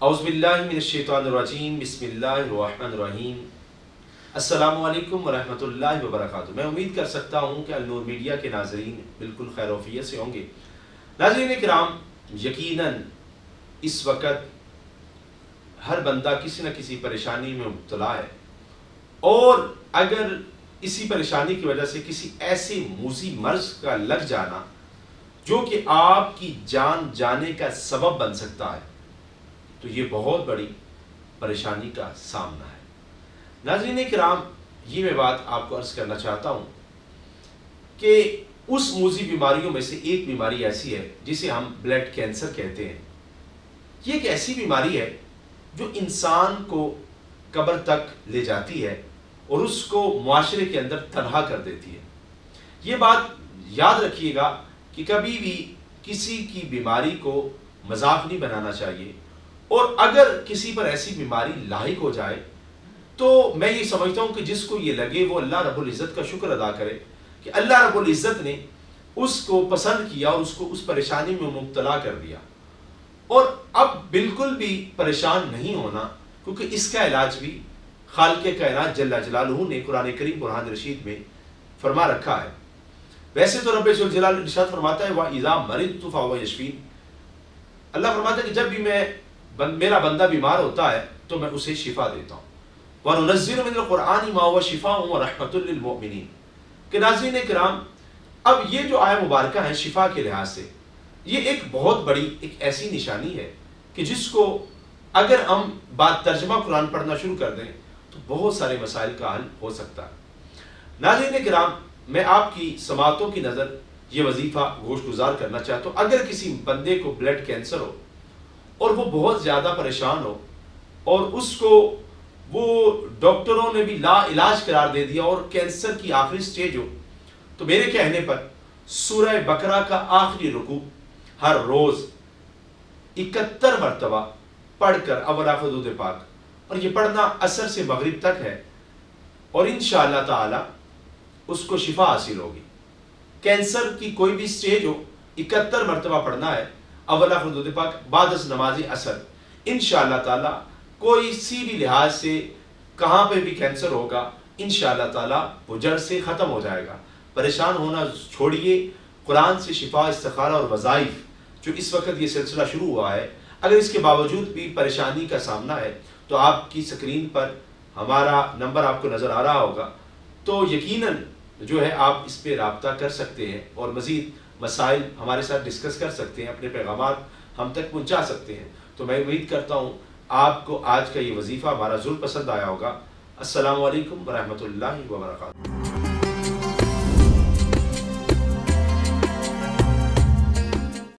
औज़ुबिल्लाहि मिनश्शैतानिर्रजीम बिस्मिल्लाहिर्रहमानिर्रहीम। अस्सलामु अलैकुम वरहमतुल्लाहि वबरकातुहू। मैं उम्मीद कर सकता हूँ कि अल-नूर मीडिया के नाज़रीन बिल्कुल खैर-ओ-आफ़ियत से होंगे। नाज़रीन किराम, यकीनन इस वक्त हर बंदा किसी न किसी परेशानी में मुब्तला है, और अगर इसी परेशानी की वजह से किसी ऐसे मूज़ी मर्ज का लग जाना जो कि आपकी जान जाने का सबब बन सकता है, तो ये बहुत बड़ी परेशानी का सामना है। नाज़रीन किराम, ये मैं बात आपको अर्ज़ करना चाहता हूँ कि उस मूज़ी बीमारियों में से एक बीमारी ऐसी है जिसे हम ब्लड कैंसर कहते हैं। ये एक ऐसी बीमारी है जो इंसान को कब्र तक ले जाती है और उसको मुआशरे के अंदर तन्हा कर देती है। ये बात याद रखिएगा कि कभी भी किसी की बीमारी को मजाक नहीं बनाना चाहिए, और अगर किसी पर ऐसी बीमारी लाहिक हो जाए तो मैं ये समझता हूँ कि जिसको ये लगे वो अल्लाह रब्बुल इज़्ज़त का शुक्र अदा करे कि अल्लाह रब्बुल इज़्ज़त ने उसको पसंद किया और उसको उस परेशानी में मुब्तला कर दिया। और अब बिल्कुल भी परेशान नहीं होना, क्योंकि इसका इलाज भी खालिक़े कायनात जल्ला जलालुहू ने कुरान करीम बुरहान रशीद में फरमा रखा है। वैसे तो रब्बे जुल जलाल इरशाद फरमाता है, व इज़ा मरिदतु फहुव यशफीन। अल्लाह फरमाता है कि जब भी मेरा बंदा बीमार होता है तो मैं उसे शिफा देता हूँ। व नुनज़्ज़िलु मिनल क़ुरआनि मा हुवा शिफ़ाउन व रहमतुल लिल मुमिनीन। कि नाज़रीन किराम, अब ये जो आया मुबारका है शिफा के लिहाज से, ये एक बहुत बड़ी एक ऐसी निशानी है कि जिसको अगर हम बात तर्जमा कुरान पढ़ना शुरू कर दें तो बहुत सारे मसाइल का हल हो सकता है। नाज़रीन किराम, मैं आपकी समातों की नज़र ये वजीफ़ा गोशगुजार करना चाहता हूँ। अगर किसी बंदे को ब्लड कैंसर हो और वो बहुत ज़्यादा परेशान हो और उसको वो डॉक्टरों ने भी ला इलाज करार दे दिया और कैंसर की आखिरी स्टेज हो, तो मेरे कहने पर सूरह बकरा का आखिरी रुकू हर रोज़ 71 मरतबा पढ़कर अवला फदूद पाक, और ये पढ़ना असर से मगरिब तक है, और इंशाअल्लाह ताला उसको शिफा हासिल होगी। कैंसर की कोई भी स्टेज हो, 71 मरतबा पढ़ना है अवला फदूद पाक बाद नमाज असर। इंशाअल्लाह ताला कोई सी भी लिहाज से कहाँ पे भी कैंसर होगा, इंशाअल्लाह ताला वो जड़ से ख़त्म हो जाएगा। परेशान होना छोड़िए, कुरान से शिफा, इस्तिखारा और वज़ाइफ जो इस वक्त ये सिलसिला शुरू हुआ है, अगर इसके बावजूद भी परेशानी का सामना है तो आपकी स्क्रीन पर हमारा नंबर आपको नज़र आ रहा होगा, तो यकीनन जो है आप इस पर रब्ता कर सकते हैं और मज़ीद मसाइल हमारे साथ डिस्कस कर सकते हैं, अपने पैगामात हम तक पहुँचा सकते हैं। तो मैं उम्मीद करता हूँ आपको आज का ये वजीफ़ा हमारा ज़रूर पसंद आया होगा। अस्सलामु अलैकुम वरहमतुल्लाहि वबरकातुहू।